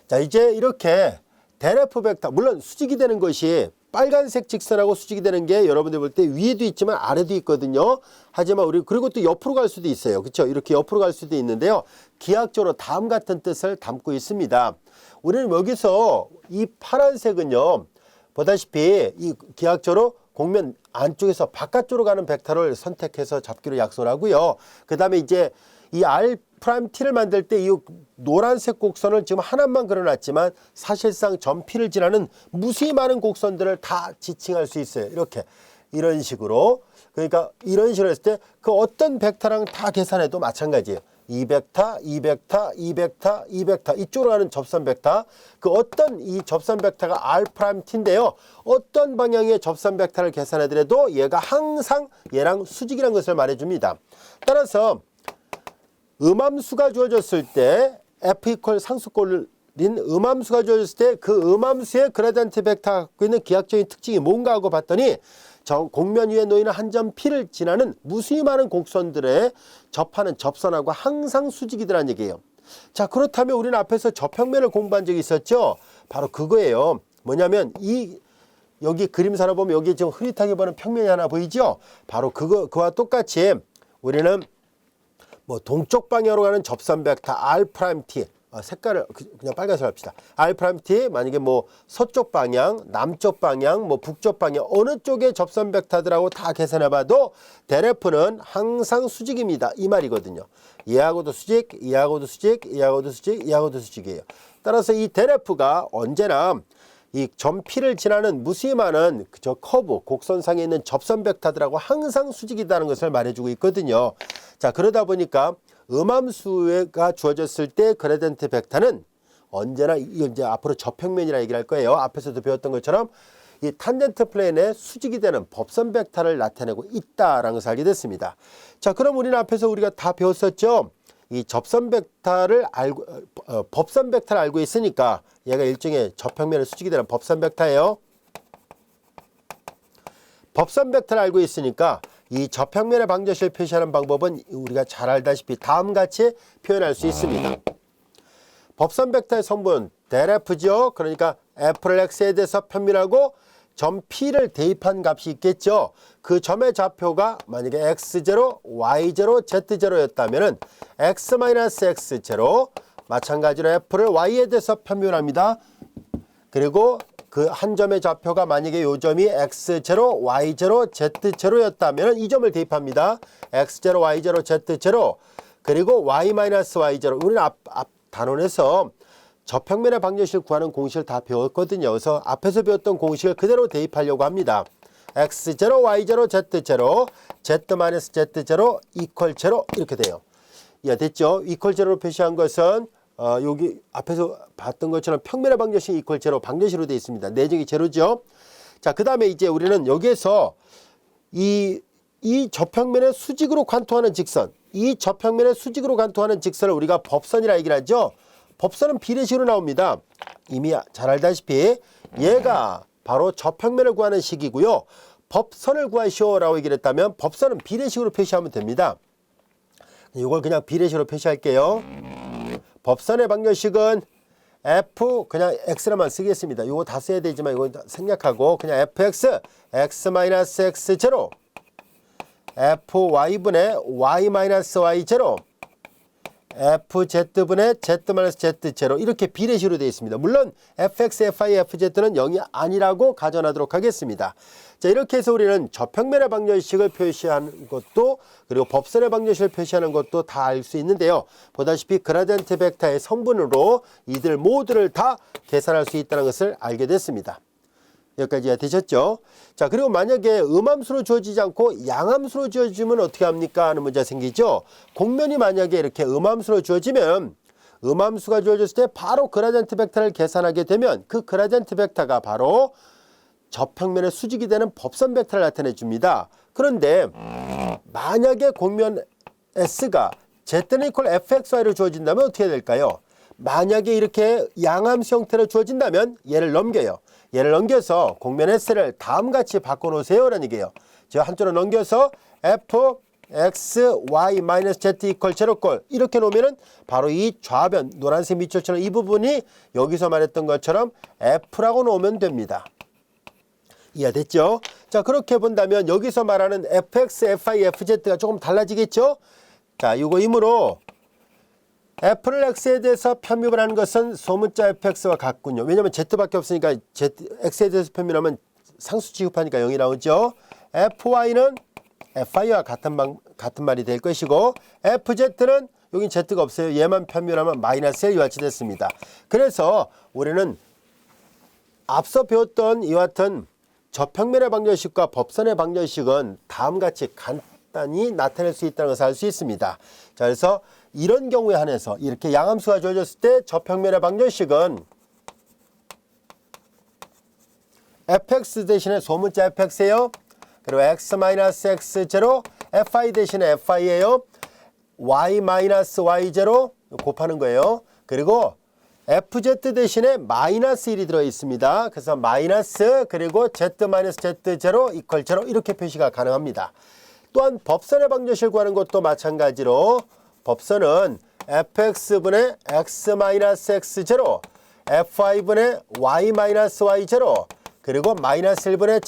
자, 이제 이렇게 델F 벡터, 물론 수직이 되는 것이 빨간색 직선하고 수직이 되는 게 여러분들 볼 때 위에도 있지만 아래도 있거든요. 하지만 우리 그리고 또 옆으로 갈 수도 있어요. 그렇죠? 이렇게 옆으로 갈 수도 있는데요. 기하학적으로 다음 같은 뜻을 담고 있습니다. 우리는 여기서 이 파란색은요. 보다시피 이 기하학적으로 곡면 안쪽에서 바깥쪽으로 가는 벡터를 선택해서 잡기로 약속을 하고요. 그 다음에 이제 이 R'T를 만들 때 이 노란색 곡선을 지금 하나만 그려놨지만 사실상 점P를 지나는 무수히 많은 곡선들을 다 지칭할 수 있어요. 이렇게 이런 식으로. 그러니까 이런 식으로 했을 때 그 어떤 벡터랑 다 계산해도 마찬가지예요. 이 벡터, 이 벡터, 이 벡터, 이 벡터 이쪽으로 가는 접선 벡터 그 어떤 이 접선 벡터가 R'T인데요. 어떤 방향의 접선 벡터를 계산하더라도 얘가 항상 얘랑 수직이라는 것을 말해줍니다. 따라서 음함수가 주어졌을 때 F 이퀄 상수꼴인 음함수가 주어졌을 때 그 음함수의 그라디언트 벡터가 갖고 있는 기하학적인 특징이 뭔가 하고 봤더니 곡면 위에 놓이는 한 점 P를 지나는 무수히 많은 곡선들에 접하는 접선하고 항상 수직이더라는 얘기예요. 자, 그렇다면 우리는 앞에서 저평면을 공부한 적이 있었죠. 바로 그거예요. 뭐냐면 여기 그림사로 보면 여기 지금 흐릿하게 보는 평면이 하나 보이죠. 바로 그와 똑같이 우리는 뭐 동쪽 방향으로 가는 접선 벡터 R'T 색깔을 그냥 빨간색으로 합시다. R'T 만약에 뭐 서쪽 방향, 남쪽 방향, 뭐 북쪽 방향 어느 쪽의 접선 벡터들하고 다 계산해봐도 델F는 항상 수직입니다. 이 말이거든요. 얘하고도 수직, 얘하고도 수직, 얘하고도 수직, 얘하고도 수직이에요. 따라서 이 델F가 언제나 이 점 P를 지나는 무수히 많은 저 커브, 곡선상에 있는 접선 벡터들하고 항상 수직이라는 것을 말해주고 있거든요. 자, 그러다 보니까 음함수가 주어졌을 때 그라디언트 벡터는 언제나 이제 앞으로 저평면이라 얘기를 할 거예요. 앞에서도 배웠던 것처럼 이 탄젠트 플레인에 수직이 되는 법선 벡터를 나타내고 있다라는 것을 알게 됐습니다. 자, 그럼 우리는 앞에서 우리가 다 배웠었죠. 이 접선 벡터를 알고 법선 벡터를 알고 있으니까 얘가 일종의 저평면에 수직이 되는 법선 벡터예요. 법선 벡터를 알고 있으니까 이 저평면의 방정식을 표시하는 방법은 우리가 잘 알다시피 다음같이 표현할 수 있습니다. 법선 벡터의 성분 델F죠. 그러니까 F를 X에 대해서 편밀하고 점 P를 대입한 값이 있겠죠. 그 점의 좌표가 만약에 X0, Y0, Z0였다면 X-X0 마찬가지로 F를 Y에 대해서 편밀합니다. 그리고 그 한 점의 좌표가 만약에 요 점이 X0, Y0, Z0였다면 이 점을 대입합니다. X0, Y0, Z0 그리고 Y-Y0 우리는 앞 단원에서 저평면의 방정식을 구하는 공식을 다 배웠거든요. 그래서 앞에서 배웠던 공식을 그대로 대입하려고 합니다. X0, Y0, Z0, Z-Z0 이퀄 0 이렇게 돼요. 됐죠? 이퀄 0로 표시한 것은 여기 앞에서 봤던 것처럼 평면의 방정식 이퀄 0 방정식으로 되어 있습니다. 내적이 제로죠. 자, 그 다음에 이제 우리는 여기에서 이 저평면의 수직으로 관통하는 직선, 이 저평면의 수직으로 관통하는 직선을 우리가 법선이라 얘기를 하죠. 법선은 비례식으로 나옵니다. 이미 잘 알다시피 얘가 바로 저평면을 구하는 식이고요. 법선을 구하시오라고 얘기를 했다면 법선은 비례식으로 표시하면 됩니다. 이걸 그냥 비례식으로 표시할게요. 법선의 방정식은 F 그냥 X로만 쓰겠습니다. 이거 다 써야 되지만 이거 생략하고 그냥 FX X-X0 FY분의 Y-Y0 FZ분의 Z-Z0 이렇게 비례식으로 되어 있습니다. 물론 FX, FI, FZ는 0이 아니라고 가정하도록 하겠습니다. 자, 이렇게 해서 우리는 저평면의 방정식을 표시하는 것도 그리고 법선의 방정식을 표시하는 것도 다 알 수 있는데요. 보다시피 그라디언트 벡터의 성분으로 이들 모두를 다 계산할 수 있다는 것을 알게 됐습니다. 여기까지 되셨죠? 자, 그리고 만약에 음함수로 주어지지 않고 양함수로 주어지면 어떻게 합니까? 하는 문제가 생기죠. 곡면이 만약에 이렇게 음함수로 주어지면 음함수가 주어졌을 때 바로 그라디언트 벡터를 계산하게 되면 그 그라디언트 벡터가 바로 저평면의 수직이 되는 법선 벡터를 나타내 줍니다. 그런데 만약에 곡면 S가 Z는 이퀄 FXY로 주어진다면 어떻게 될까요? 만약에 이렇게 양함수 형태로 주어진다면 얘를 넘겨요. 얘를 넘겨서 공면 S를 다음같이 바꿔놓으세요라는 얘기예요. 저 한쪽으로 넘겨서 f x y z 이퀄 제로꼴 이렇게 놓으면은 바로 이 좌변 노란색 밑줄처럼 이 부분이 여기서 말했던 것처럼 f라고 놓으면 됩니다. 이해됐죠? 자, 그렇게 본다면 여기서 말하는 fx, fy, fz가 조금 달라지겠죠? 자, 이거이므로 f를 x에 대해서 편입을 하는 것은 소문자 fx와 같군요. 왜냐하면 z밖에 없으니까 x에 대해서 편입하면 상수 취급하니까 0이 나오죠. fy는 fy와 같은 말이 될 것이고 fz는 여기 z가 없어요. 얘만 편입하면 마이너스 1 이와 같이 됐습니다. 그래서 우리는 앞서 배웠던 이와 같은 저평면의 방정식과 법선의 방정식은 다음같이 간단히 나타낼 수 있다는 것을 알 수 있습니다. 자, 그래서 이런 경우에 한해서 이렇게 양함수가 주어졌을 때 저평면의 방정식은 fx 대신에 소문자 fx예요. 그리고 x-x0 fi 대신에 fi예요. y-y0 곱하는 거예요. 그리고 fz 대신에 마이너스 1이 들어있습니다. 그래서 마이너스 그리고 z-z0 이퀄 0 이렇게 표시가 가능합니다. 또한 법선의 방정식을 구하는 것도 마찬가지로 법선은 fx분의 x-x0 fy분의 y-y0 그리고 마이너스 1분의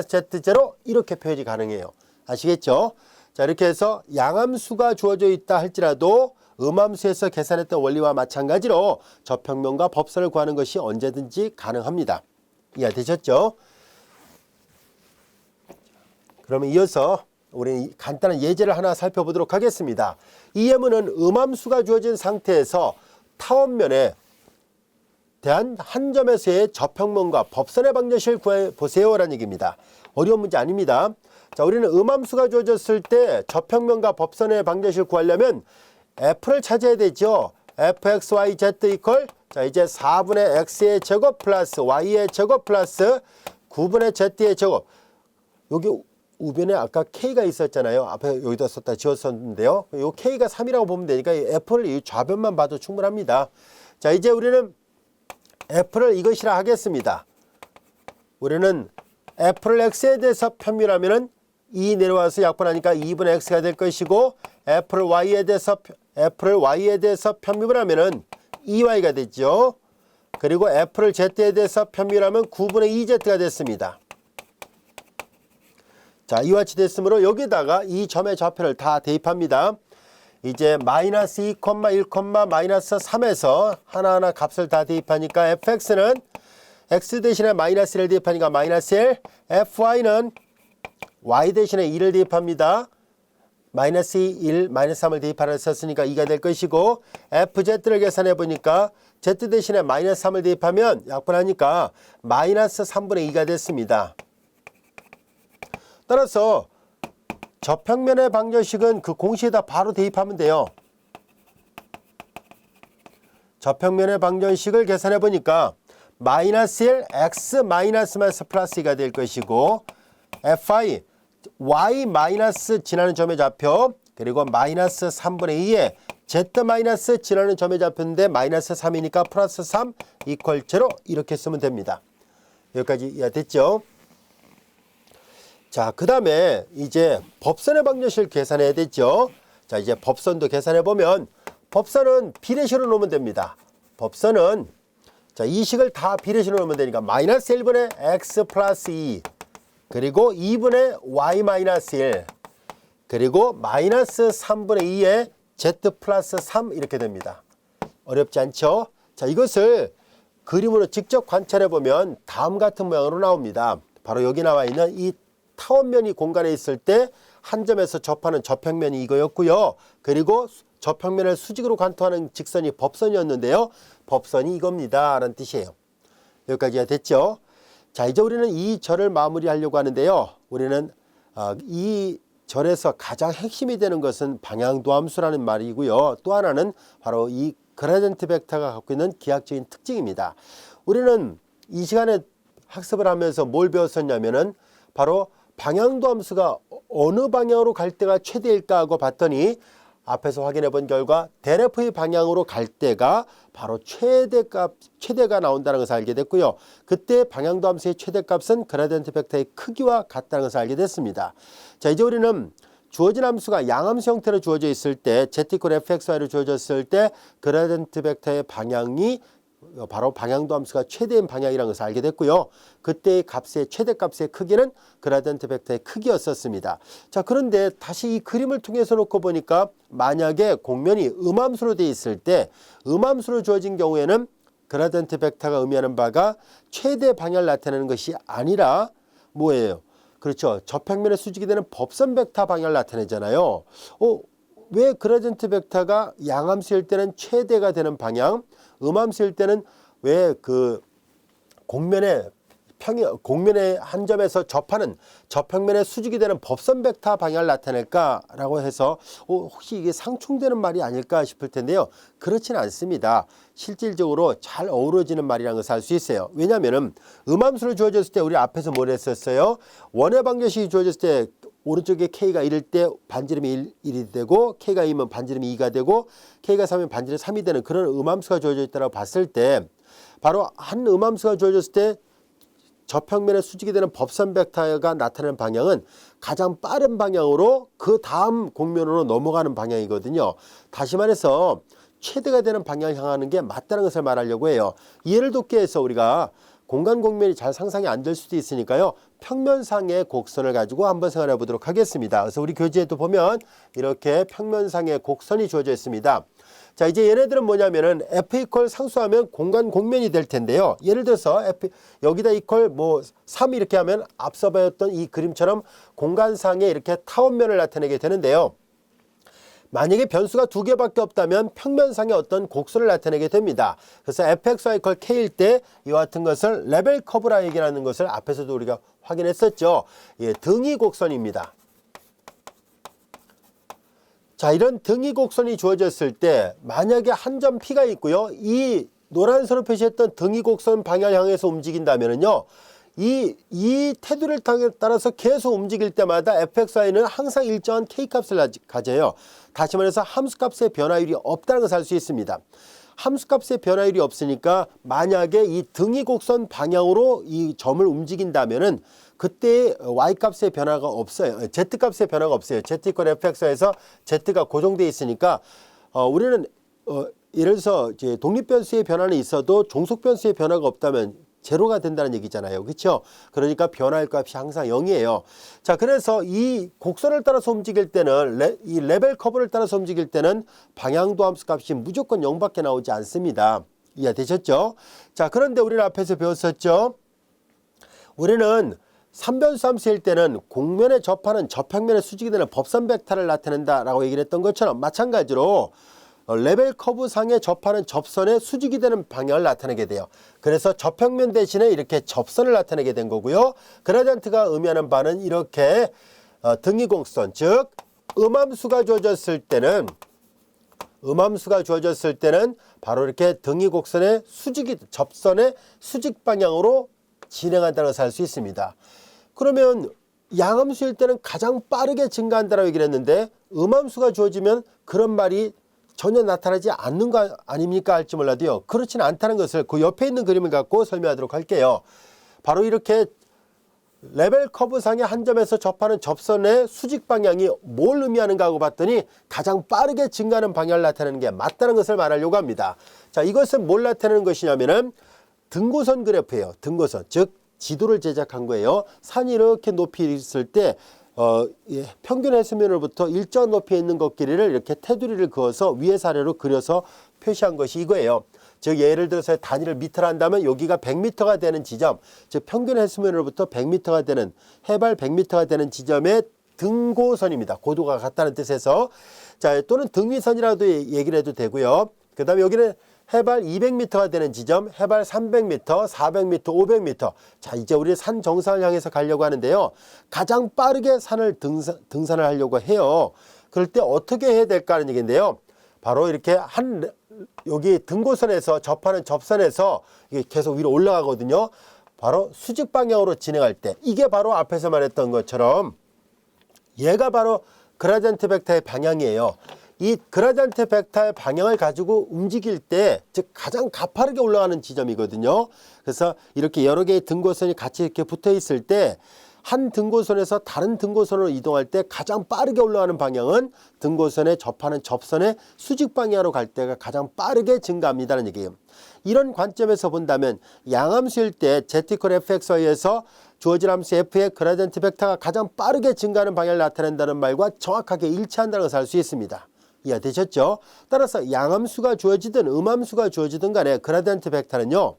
z-z0 이렇게 표현이 가능해요. 아시겠죠? 자, 이렇게 해서 양함수가 주어져 있다 할지라도 음함수에서 계산했던 원리와 마찬가지로 저평면과 법선을 구하는 것이 언제든지 가능합니다. 이해되셨죠? 그러면 이어서 우리 간단한 예제를 하나 살펴보도록 하겠습니다. 이 예문은 음함수가 주어진 상태에서 타원면에 대한 한 점에서의 저평면과 법선의 방정식을 구해보세요라는 얘기입니다. 어려운 문제 아닙니다. 자, 우리는 음함수가 주어졌을 때 저평면과 법선의 방정식을 구하려면 f를 찾아야 되죠. fxyz 이퀄 자, 이제 4분의 x의 제곱 플러스 y의 제곱 플러스 9분의 z의 제곱. 여기 우변에 아까 k가 있었잖아요. 앞에 여기다 썼다 지웠었는데요. 이 k가 3이라고 보면 되니까 이 f를 이 좌변만 봐도 충분합니다. 자, 이제 우리는 f를 이것이라 하겠습니다. 우리는 f를 x에 대해서 편밀하면은 2 내려와서 약분하니까 2분의 x가 될 것이고 f를 y에 대해서 편밀을 하면은 2y가 됐죠. 그리고 f를 z에 대해서 편밀하면 9분의 2z가 됐습니다. 자, 이와 같이 됐으므로 여기다가 이 점의 좌표를 다 대입합니다. 이제 마이너스 2, 1, 마이너스 3에서 하나하나 값을 다 대입하니까 fx는 x 대신에 마이너스 1을 대입하니까 마이너스 1, fy는 y 대신에 2를 대입합니다. 마이너스 2, 1, 마이너스 3을 대입하라 썼으니까 2가 될 것이고 fz를 계산해 보니까 z 대신에 마이너스 3을 대입하면 약분하니까 마이너스 3분의 2가 됐습니다. 따라서 저평면의 방정식은 그 공식에다 바로 대입하면 돼요. 저평면의 방정식을 계산해 보니까 마이너스 1 x 마이너스 플러스 2가 될 것이고 fi y 마이너스 지나는 점의 좌표 그리고 마이너스 3분의 2에 z 마이너스 지나는 점의 좌표인데 마이너스 3이니까 플러스 3 이퀄 0 이렇게 쓰면 됩니다. 여기까지 이해됐죠? 자, 그 다음에 이제 법선의 방정식을 계산해야 되죠. 자, 이제 법선도 계산해 보면 법선은 비례식으로 놓으면 됩니다. 법선은 자, 이 식을 다 비례식으로 놓으면 되니까 마이너스 1분의 x 플러스 2 그리고 2분의 y 마이너스 1 그리고 마이너스 3분의 2에 z 플러스 3 이렇게 됩니다. 어렵지 않죠? 자, 이것을 그림으로 직접 관찰해 보면 다음 같은 모양으로 나옵니다. 바로 여기 나와 있는 이 타원면이 공간에 있을 때 한 점에서 접하는 저평면이 이거였고요. 그리고 저평면을 수직으로 관통하는 직선이 법선이었는데요. 법선이 이겁니다 라는 뜻이에요. 여기까지가 됐죠. 자, 이제 우리는 이 절을 마무리하려고 하는데요. 우리는 이 절에서 가장 핵심이 되는 것은 방향도함수라는 말이고요. 또 하나는 바로 이 그라디언트 벡터가 갖고 있는 기하학적인 특징입니다. 우리는 이 시간에 학습을 하면서 뭘 배웠었냐면은 바로 방향도함수가 어느 방향으로 갈 때가 최대일까 하고 봤더니 앞에서 확인해 본 결과 델F의 방향으로 갈 때가 바로 최대가 나온다는 것을 알게 됐고요. 그때 방향도 함수의 최대값은 그라디언트 벡터의 크기와 같다는 것을 알게 됐습니다. 자, 이제 우리는 주어진 함수가 양함수 형태로 주어져 있을 때 z=fxy로 주어졌을 때 그라디언트 벡터의 방향이 바로 방향도 함수가 최대인 방향이라는 것을 알게 됐고요. 그때의 값의 최대값의 크기는 그라디언트 벡터의 크기였었습니다. 자, 그런데 다시 이 그림을 통해서 놓고 보니까 만약에 공면이 음함수로 되어 있을 때 음함수로 주어진 경우에는 그라디언트 벡터가 의미하는 바가 최대 방향을 나타내는 것이 아니라 뭐예요? 그렇죠. 저평면에 수직이 되는 법선 벡터 방향을 나타내잖아요. 왜 그라디언트 벡터가 양함수일 때는 최대가 되는 방향, 음함수일 때는 왜 그 공면의 한 점에서 접하는 저평면에 수직이 되는 법선 벡터 방향을 나타낼까라고 해서 혹시 이게 상충되는 말이 아닐까 싶을 텐데요. 그렇지는 않습니다. 실질적으로 잘 어우러지는 말이라는 것을 알 수 있어요. 왜냐하면 음함수로 주어졌을 때 우리 앞에서 뭘 했었어요? 원의 방정식이 주어졌을 때 오른쪽에 K가 1일 때 반지름이 1이 되고 K가 2면 반지름이 2가 되고 K가 3이면 반지름이 3이 되는 그런 음함수가 주어져 있다고 봤을 때 바로 한 음함수가 주어졌을 때 저평면에 수직이 되는 법선 벡터가 나타나는 방향은 가장 빠른 방향으로 그 다음 공면으로 넘어가는 방향이거든요. 다시 말해서 최대가 되는 방향을 향하는 게 맞다는 것을 말하려고 해요. 이해를 돕기 위해서 우리가 공간 공면이 잘 상상이 안 될 수도 있으니까요. 평면상의 곡선을 가지고 한번 생각해 보도록 하겠습니다. 그래서 우리 교재에도 보면 이렇게 평면상의 곡선이 주어져 있습니다. 자, 이제 얘네들은 뭐냐면은 F 이퀄 상수하면 공간 공면이 될 텐데요. 예를 들어서 F 여기다 이퀄 3 이렇게 하면 앞서 보였던 이 그림처럼 공간상에 이렇게 타원면을 나타내게 되는데요. 만약에 변수가 두 개밖에 없다면 평면상의 어떤 곡선을 나타내게 됩니다. 그래서 fxy = k일 때 이와 같은 것을 레벨 커브라 얘기하는 것을 앞에서도 우리가 확인했었죠. 예, 등위 곡선입니다. 자, 이런 등위 곡선이 주어졌을 때 만약에 한 점 P가 있고요. 이 노란색으로 표시했던 등위 곡선 방향을 향해서 움직인다면요. 이 테두리를 따라서 계속 움직일 때마다 fxy는 항상 일정한 k값을 가져요. 다시 말해서 함수값의 변화율이 없다는 것을 알 수 있습니다. 함수값의 변화율이 없으니까 만약에 이 등위 곡선 방향으로 이 점을 움직인다면은 그때 y값의 변화가 없어요. z값의 변화가 없어요. z = fx에서 z가 고정되어 있으니까 우리는 예를 들어서 이제 독립변수의 변화는 있어도 종속변수의 변화가 없다면 제로가 된다는 얘기잖아요. 그렇죠? 그러니까 변화의 값이 항상 0이에요. 자, 그래서 이 곡선을 따라서 움직일 때는 이 레벨 커브를 따라서 움직일 때는 방향도 함수 값이 무조건 0밖에 나오지 않습니다. 이해되셨죠? 자, 그런데 우리는 앞에서 배웠었죠. 우리는 3변수 함수일 때는 공면에 접하는 저평면에 수직이 되는 법선 벡터를 나타낸다라고 얘기를 했던 것처럼 마찬가지로 레벨 커브 상에 접하는 접선의 수직이 되는 방향을 나타내게 돼요. 그래서 저평면 대신에 이렇게 접선을 나타내게 된 거고요. 그라디언트가 의미하는 바는 이렇게 등위 곡선, 즉 음함수가 주어졌을 때는 바로 이렇게 등위 곡선의 접선의 수직 방향으로 진행한다는 것을 알 수 있습니다. 그러면 양함수일 때는 가장 빠르게 증가한다라고 얘기를 했는데 음함수가 주어지면 그런 말이 전혀 나타나지 않는 거 아닙니까 할지 몰라도요. 그렇지는 않다는 것을 그 옆에 있는 그림을 갖고 설명하도록 할게요. 바로 이렇게 레벨 커브상의 한 점에서 접하는 접선의 수직 방향이 뭘 의미하는가 하고 봤더니 가장 빠르게 증가하는 방향을 나타내는 게 맞다는 것을 말하려고 합니다. 자, 이것은 뭘 나타내는 것이냐면은 등고선 그래프예요. 등고선, 즉 지도를 제작한 거예요. 산이 이렇게 높이 있을 때 평균 해수면으로부터 일정 높이에 있는 것 길이를 이렇게 테두리를 그어서 위에서 아래로 그려서 표시한 것이 이거예요. 즉 예를 들어서 단위를 미터로 한다면 여기가 100m가 되는 지점, 즉 평균 해수면으로부터 100m가 되는 해발 100m가 되는 지점의 등고선입니다. 고도가 같다는 뜻에서 자 또는 등위선이라도 얘기를 해도 되고요. 그 다음에 여기는 해발 200m가 되는 지점, 해발 300m, 400m, 500m. 자, 이제 우리 산 정상을 향해서 가려고 하는데요. 가장 빠르게 산을 등산을 하려고 해요. 그럴 때 어떻게 해야 될까 하는 얘기인데요. 바로 이렇게 여기 등고선에서 접하는 접선에서 이게 계속 위로 올라가거든요. 바로 수직 방향으로 진행할 때 이게 바로 앞에서 말했던 것처럼 얘가 바로 그라디언트 벡터의 방향이에요. 이 그라디언트 벡터의 방향을 가지고 움직일 때, 즉 가장 가파르게 올라가는 지점이거든요. 그래서 이렇게 여러 개의 등고선이 같이 이렇게 붙어 있을 때 한 등고선에서 다른 등고선으로 이동할 때 가장 빠르게 올라가는 방향은 등고선에 접하는 접선의 수직 방향으로 갈 때가 가장 빠르게 증가합니다는 얘기예요. 이런 관점에서 본다면 양함수일 때 z 이퀄 fx에 의해서 주어진 함수 f의 그라디언트 벡터가 가장 빠르게 증가하는 방향을 나타낸다는 말과 정확하게 일치한다는 것을 알 수 있습니다. 이해되셨죠? 따라서 양함수가 주어지든 음함수가 주어지든 간에 그라디언트 벡터는요,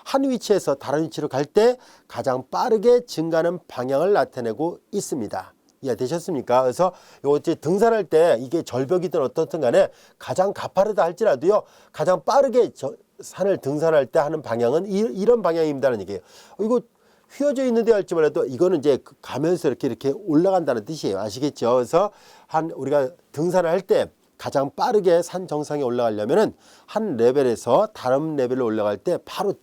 한 위치에서 다른 위치로 갈 때 가장 빠르게 증가하는 방향을 나타내고 있습니다. 이해되셨습니까? 그래서 요 등산할 때 이게 절벽이든 어떻든 간에 가장 가파르다 할지라도요, 가장 빠르게 산을 등산할 때 하는 방향은 이런 방향입니다는 얘기예요. 이거 휘어져 있는데 할지 몰라도 이거는 이제 가면서 이렇게 올라간다는 뜻이에요. 아시겠죠? 그래서 우리가 등산을 할 때 가장 빠르게 산 정상에 올라가려면은 한 레벨에서 다른 레벨로 올라갈 때 바로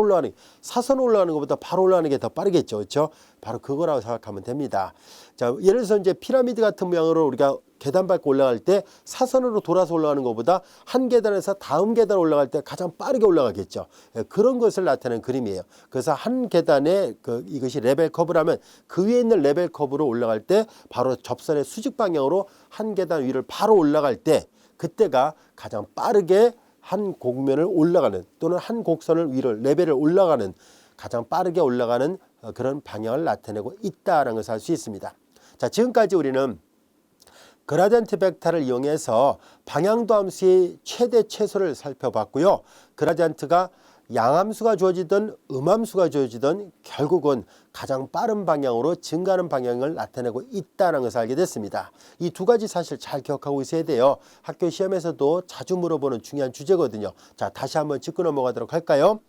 올라가는, 사선 올라가는 것보다 바로 올라가는 게 더 빠르겠죠. 그렇죠? 바로 그거라고 생각하면 됩니다. 자, 예를 들어서 이제 피라미드 같은 모양으로 우리가 계단 밟고 올라갈 때 사선으로 돌아서 올라가는 것보다 한 계단에서 다음 계단 올라갈 때 가장 빠르게 올라가겠죠. 그런 것을 나타내는 그림이에요. 그래서 한 계단에 이것이 레벨 커브라면 그 위에 있는 레벨 커브로 올라갈 때 바로 접선의 수직 방향으로 한 계단 위를 바로 올라갈 때 그때가 가장 빠르게 한 곡면을 올라가는 또는 한 곡선을 위를 레벨을 올라가는 가장 빠르게 올라가는 그런 방향을 나타내고 있다는 것을 알 수 있습니다. 자, 지금까지 우리는 그라디언트 벡터를 이용해서 방향도 함수의 최대 최소를 살펴봤고요. 그라디언트가 양함수가 주어지든 음함수가 주어지든 결국은 가장 빠른 방향으로 증가하는 방향을 나타내고 있다는 것을 알게 됐습니다. 이 두 가지 사실 잘 기억하고 있어야 돼요. 학교 시험에서도 자주 물어보는 중요한 주제거든요. 자, 다시 한번 짚고 넘어가도록 할까요?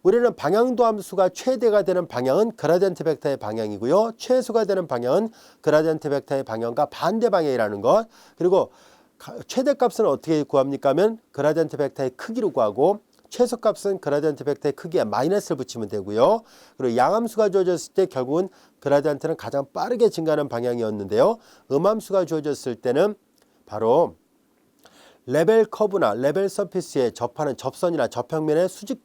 우리는 방향도 함수가 최대가 되는 방향은 그라디언트 벡터의 방향이고요. 최소가 되는 방향은 그라디언트 벡터의 방향과 반대 방향이라는 것. 그리고 최대값은 어떻게 구합니까 하면 그라디언트 벡터의 크기로 구하고 최소값은 그라디언트 벡터의 크기에 마이너스를 붙이면 되고요. 그리고 양함수가 주어졌을 때 결국은 그라디언트는 가장 빠르게 증가하는 방향이었는데요. 음함수가 주어졌을 때는 바로 레벨 커브나 레벨 서피스에 접하는 접선이나 접평면의 수직이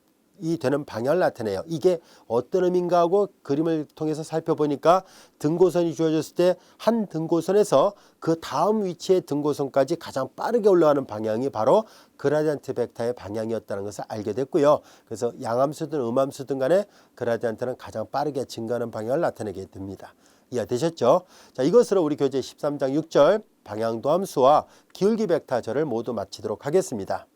되는 방향을 나타내요. 이게 어떤 의미인가 하고 그림을 통해서 살펴보니까 등고선이 주어졌을 때 한 등고선에서 그 다음 위치의 등고선까지 가장 빠르게 올라가는 방향이 바로 그라디언트 벡터의 방향이었다는 것을 알게 됐고요. 그래서 양함수든 음함수든 간에 그라디언트는 가장 빠르게 증가하는 방향을 나타내게 됩니다. 이해되셨죠? 자, 이것으로 우리 교재 13장 6절 방향도 함수와 기울기 벡터절을 모두 마치도록 하겠습니다.